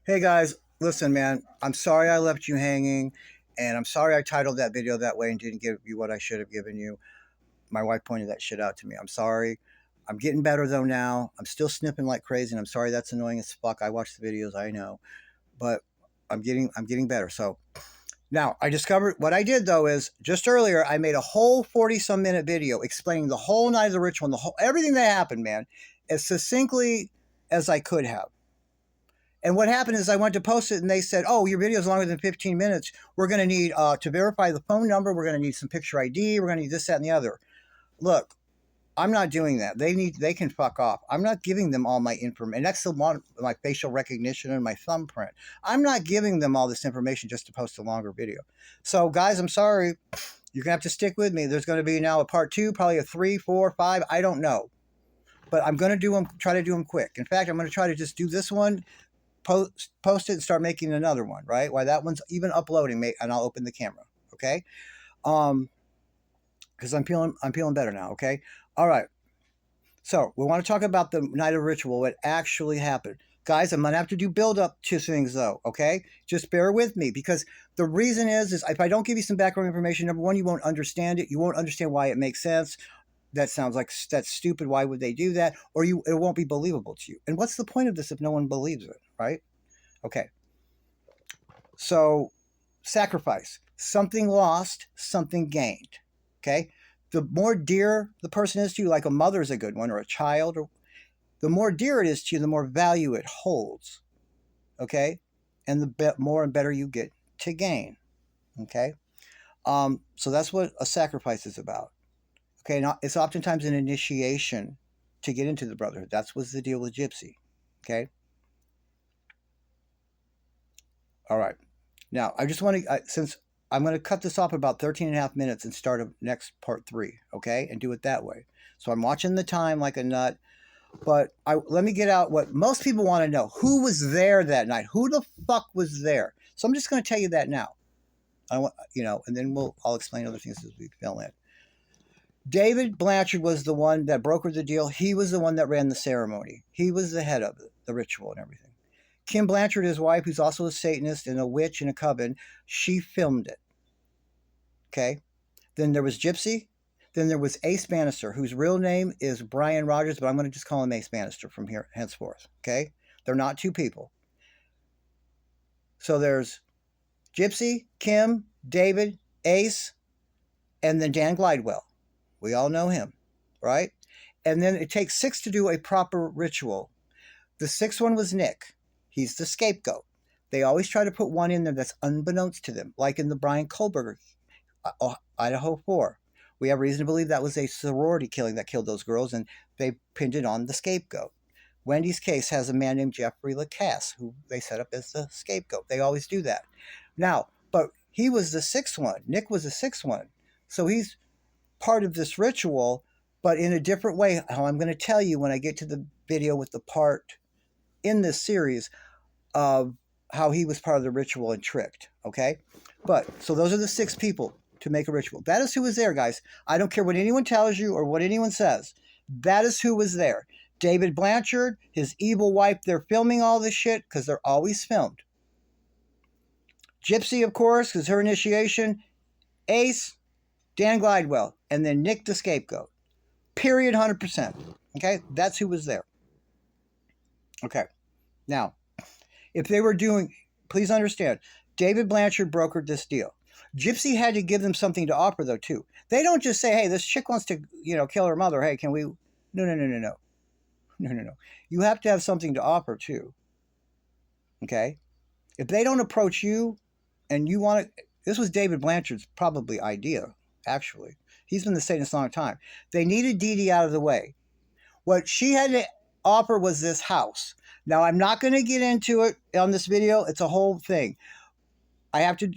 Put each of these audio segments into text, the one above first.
Hey guys, listen, man. I'm sorry I left you hanging, and I'm sorry I titled that video that way and didn't give you what I should have given you. My wife pointed that shit out to me. I'm sorry. I'm getting better though now. I'm still snipping like crazy, and I'm sorry that's annoying as fuck. I watch the videos, I know, but I'm getting better. So now I discovered what I did though is just earlier I made a whole 40 some minute video explaining the whole night of the ritual and the whole everything that happened, man, as succinctly as I could have. And what happened is I went to post it and they said, oh, your video is longer than 15 minutes. We're going to need to verify the phone number. We're going to need some picture ID. We're going to need this, that, and the other. Look, I'm not doing that. They can fuck off. I'm not giving them all my information. And that's the one, my facial recognition and my thumbprint. I'm not giving them all this information just to post a longer video. So guys, I'm sorry. You're going to have to stick with me. There's going to be now a part 2, probably a 3, 4, 5. I don't know. But I'm going to try to do them quick. In fact, I'm going to try to just do this one, post it and start making another one, right? While that one's even uploading, and I'll open the camera, okay? Because I'm feeling better now, okay? All right. So we want to talk about the night of ritual, what actually happened. Guys, I'm gonna have to do build up to things though, okay? Just bear with me because the reason is if I don't give you some background information, number one, you won't understand it. You won't understand why it makes sense. That sounds like that's stupid. Why would they do that? Or it won't be believable to you. And what's the point of this if no one believes it, right? Okay. So, sacrifice. Something lost, something gained. Okay. The more dear the person is to you, like a mother is a good one, or a child, or the more dear it is to you, the more value it holds. Okay. And the more and better you get to gain. Okay. So that's what a sacrifice is about. Okay. Now, it's oftentimes an initiation to get into the brotherhood. That's what's the deal with Gypsy. Okay. All right. Now, I just want to, since I'm going to cut this off about 13 and a half minutes and start a next part 3, okay? And do it that way. So I'm watching the time like a nut, but let me get out what most people want to know. Who was there that night? Who the fuck was there? So I'm just going to tell you that now. I want, and then I'll explain other things as we fill in. David Blanchard was the one that brokered the deal. He was the one that ran the ceremony. He was the head of the ritual and everything. Kim Blanchard, his wife, who's also a Satanist and a witch and a coven, she filmed it. Okay. Then there was Gypsy. Then there was Ace Bannister, whose real name is Brian Rogers, but I'm going to just call him Ace Bannister from here henceforth. Okay. They're not two people. So there's Gypsy, Kim, David, Ace, and then Dan Glidewell. We all know him, right? And then it takes 6 to do a proper ritual. The 6th one was Nick. He's the scapegoat. They always try to put one in there that's unbeknownst to them, like in the Brian Kohlberger, Idaho 4. We have reason to believe that was a sorority killing that killed those girls, and they pinned it on the scapegoat. Wendy's case has a man named Jeffrey Lacasse, who they set up as the scapegoat. They always do that. Now, but he was the 6th one. Nick was the 6th one. So he's part of this ritual, but in a different way, how I'm going to tell you when I get to the video with the part in this series of how he was part of the ritual and tricked, okay? But, so those are the 6 people to make a ritual. That is who was there, guys. I don't care what anyone tells you or what anyone says. That is who was there. David Blanchard, his evil wife, they're filming all this shit because they're always filmed. Gypsy, of course, because her initiation. Ace, Dan Glidewell, and then Nick the scapegoat. Period, 100%. Okay? That's who was there. Okay. Now, if they were doing, please understand, David Blanchard brokered this deal. Gypsy had to give them something to offer, though, too. They don't just say, hey, this chick wants to, kill her mother. Hey, can we? No. No. You have to have something to offer, too. Okay? If they don't approach you and you want to, this was David Blanchard's probably idea, actually. He's been the Satanist a long time. They needed Dee Dee out of the way. What she had to offer was this house. Now, I'm not going to get into it on this video. It's a whole thing. I have to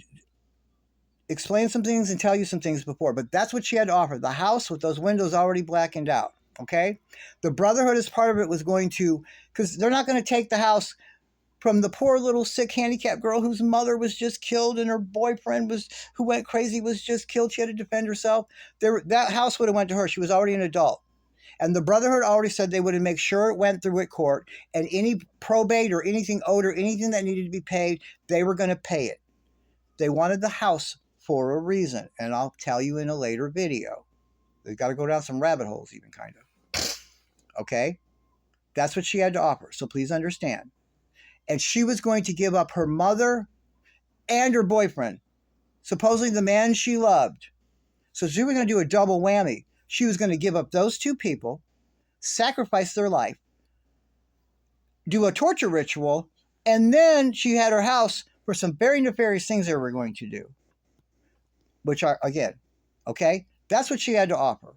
explain some things and tell you some things before, but that's what she had to offer. The house with those windows already blackened out, okay? The Brotherhood as part of it was going to, because they're not going to take the house from the poor little sick handicapped girl whose mother was just killed and her boyfriend who went crazy was just killed. She had to defend herself. That house would have went to her. She was already an adult. And the Brotherhood already said they would make sure it went through at court, and any probate or anything owed or anything that needed to be paid, they were going to pay it. They wanted the house for a reason, and I'll tell you in a later video. They've got to go down some rabbit holes even, kind of. Okay? That's what she had to offer, so please understand. And she was going to give up her mother and her boyfriend, supposedly the man she loved. So she was going to do a double whammy. She was going to give up those two people, sacrifice their life, do a torture ritual, and then she had her house for some very nefarious things they were going to do. Which are, again, okay? That's what she had to offer.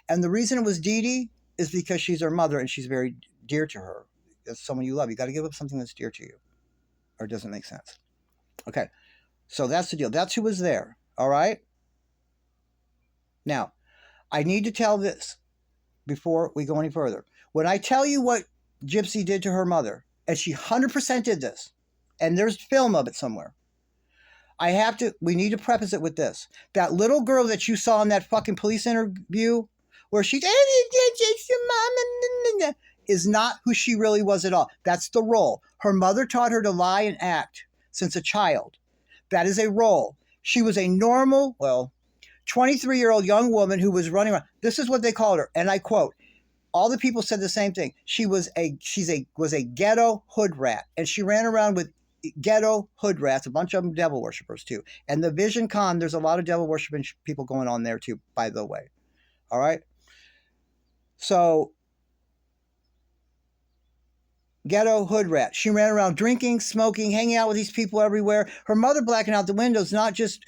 And the reason it was Dee Dee is because she's her mother and she's very dear to her. That's someone you love. You got to give up something that's dear to you, or it doesn't make sense. Okay, so that's the deal. That's who was there, all right? Now, I need to tell this before we go any further. When I tell you what Gypsy did to her mother, and she 100% did this, and there's film of it somewhere, we need to preface it with this. That little girl that you saw in that fucking police interview, where she's, is not who she really was at all. That's the role. Her mother taught her to lie and act since a child. That is a role. She was a normal, 23-year-old young woman who was running around. This is what they called her, and I quote, all the people said the same thing. She was a ghetto hood rat, and she ran around with ghetto hood rats, a bunch of them devil worshippers too. And the Vision Con, there's a lot of devil worshiping people going on there too, by the way. All right? So, ghetto hood rat. She ran around drinking, smoking, hanging out with these people everywhere. Her mother blacking out the windows, not just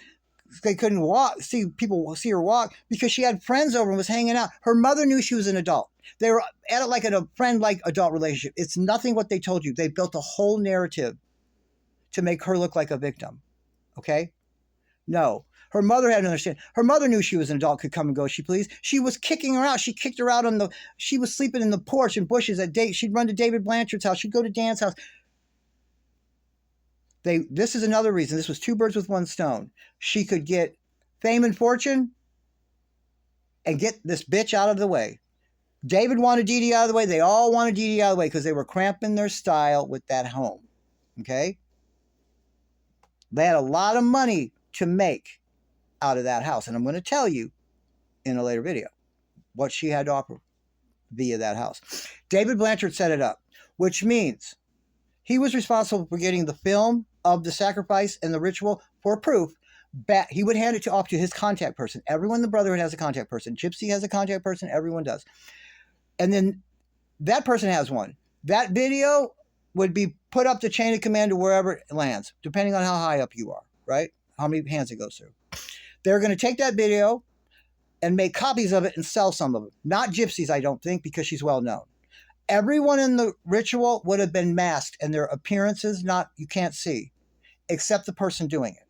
they couldn't see her walk, because she had friends over and was hanging out. Her mother knew she was an adult. They were at it like a friend-like adult relationship. It's nothing what they told you. They built a whole narrative to make her look like a victim. Okay? No. Her mother had to understand. Her mother knew she was an adult, could come and go as she pleased. She was kicking her out. She kicked her out she was sleeping in the porch and bushes at date. She'd run to David Blanchard's house. She'd go to Dan's house. This is another reason. This was two birds with one stone. She could get fame and fortune and get this bitch out of the way. David wanted Dee Dee out of the way. They all wanted Dee Dee out of the way because they were cramping their style with that home. Okay? They had a lot of money to make out of that house. And I'm going to tell you in a later video what she had to offer via that house. David Blanchard set it up, which means he was responsible for getting the film of the sacrifice and the ritual for proof. He would hand it off to his contact person. Everyone in the Brotherhood has a contact person. Gypsy has a contact person. Everyone does. And then that person has one. That video would be put up the chain of command to wherever it lands, depending on how high up you are, right? How many hands it goes through. They're going to take that video and make copies of it and sell some of it. Not Gypsy's, I don't think, because she's well known. Everyone in the ritual would have been masked, and their appearances you can't see, except the person doing it.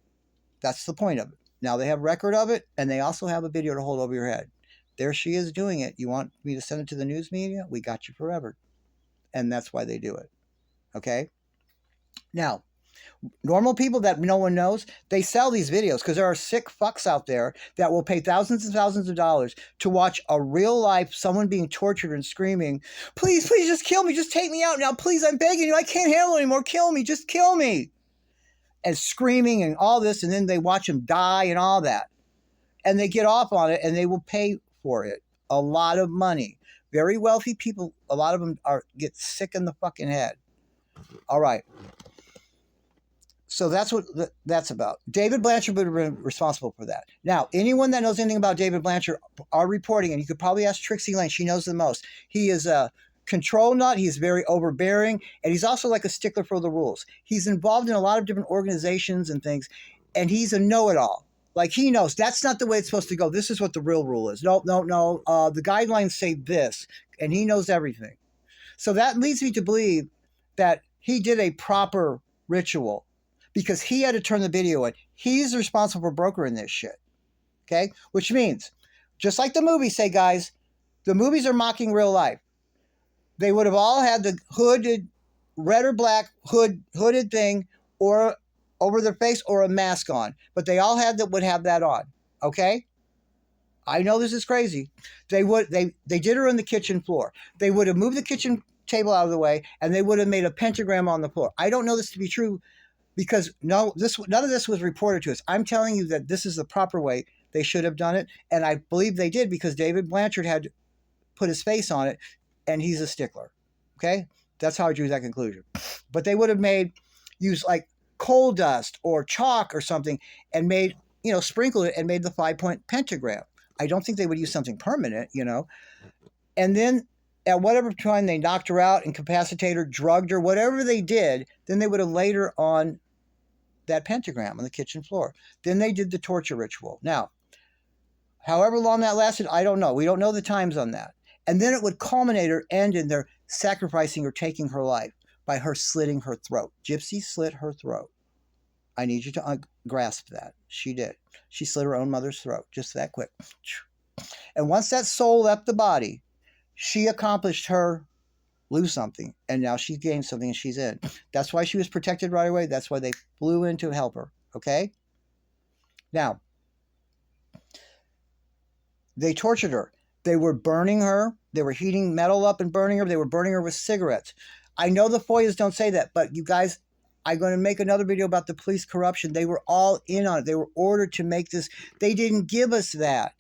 That's the point of it. Now they have record of it, and they also have a video to hold over your head. There she is doing it. You want me to send it to the news media? We got you forever. And that's why they do it. Okay? Now, normal people that no one knows, they sell these videos because there are sick fucks out there that will pay thousands and thousands of dollars to watch a real life someone being tortured and screaming, please, please just kill me. Just take me out now. Please, I'm begging you. I can't handle it anymore. Kill me. Just kill me. And screaming and all this. And then they watch them die and all that. And they get off on it and they will pay for it. A lot of money. Very wealthy people, a lot of them get sick in the fucking head. All right. So that's what that's about. David Blanchard would have been responsible for that. Now, anyone that knows anything about David Blanchard are reporting, and you could probably ask Trixie Lane. She knows the most. He is a control nut. He's very overbearing, and he's also like a stickler for the rules. He's involved in a lot of different organizations and things, and he's a know-it-all. Like, he knows that's not the way it's supposed to go. This is what the real rule is. No. The guidelines say this, and he knows everything. So that leads me to believe that he did a proper ritual because he had to turn the video in. He's responsible for brokering this shit. Okay? Which means, just like the movies say, guys, the movies are mocking real life. They would have all had the hooded, red or black hooded thing or over their face or a mask on. But they all would have that on. Okay? I know this is crazy. They did her on the kitchen floor. They would have moved the kitchen table out of the way, and they would have made a pentagram on the floor. I don't know this to be true because none of this was reported to us. I'm telling you that this is the proper way they should have done it, and I believe they did because David Blanchard had put his face on it, and he's a stickler. Okay, that's how I drew that conclusion. But they would have used like coal dust or chalk or something and made, sprinkled it and made the 5-point pentagram. I don't think they would use something permanent, And then at whatever time they knocked her out, incapacitated her, drugged her, whatever they did, then they would have laid her on that pentagram on the kitchen floor. Then they did the torture ritual. Now, however long that lasted, I don't know. We don't know the times on that. And then it would culminate or end in their sacrificing or taking her life by her slitting her throat. Gypsy slit her throat. I need you to grasp that. She did. She slit her own mother's throat, just that quick. And once that soul left the body, she accomplished her lose something, and now she gained something and she's in. That's why she was protected right away. That's why they flew in to help her, okay? Now, they tortured her. They were burning her. They were heating metal up and burning her. They were burning her with cigarettes. I know the FOIAs don't say that, but you guys, I'm going to make another video about the police corruption. They were all in on it. They were ordered to make this. They didn't give us that.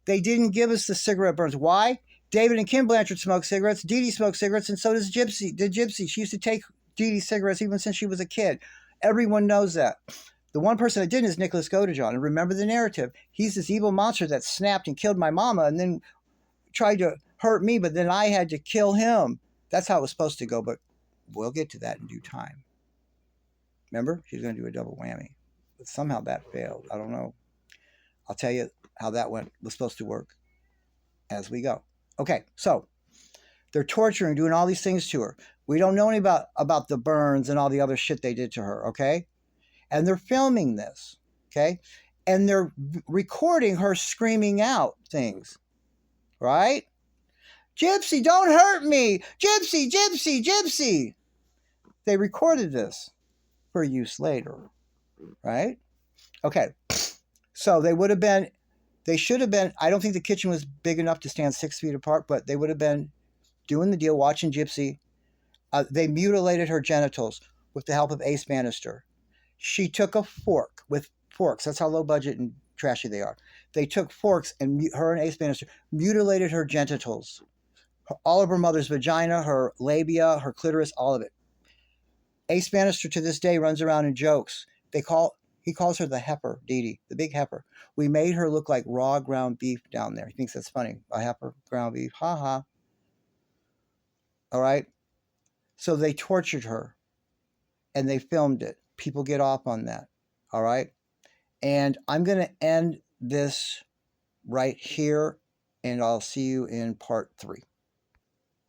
They didn't give us the cigarette burns. Why? David and Kim Blanchard smoked cigarettes. Dee Dee smoked cigarettes, and so does Gypsy. The Gypsy, she used to take Dee Dee cigarettes even since she was a kid. Everyone knows that. The one person that didn't is Nicholas Godejohn. And remember the narrative. He's this evil monster that snapped and killed my mama and then tried to hurt me, but then I had to kill him. That's how it was supposed to go, but we'll get to that in due time. Remember? She's going to do a double whammy. But somehow that failed. I don't know. I'll tell you how that was supposed to work as we go. Okay, so they're torturing, doing all these things to her. We don't know any about the burns and all the other shit they did to her, okay? And they're filming this, okay? And they're recording her screaming out things, right? Gypsy, don't hurt me! Gypsy, Gypsy, Gypsy! They recorded this for use later, right? Okay, so they should have been, I don't think the kitchen was big enough to stand 6 feet apart, but they would have been doing the deal, watching Gypsy. They mutilated her genitals with the help of Ace Bannister. She took a fork with forks. That's how low budget and trashy they are. They took forks and her and Ace Bannister mutilated her genitals. All of her mother's vagina, her labia, her clitoris, all of it. Ace Bannister to this day runs around and jokes. He calls her the heifer, Dee Dee, the big heifer. We made her look like raw ground beef down there. He thinks that's funny. A heifer, ground beef, ha ha. All right? So they tortured her and they filmed it. People get off on that. All right? And I'm going to end this right here, and I'll see you in part 3.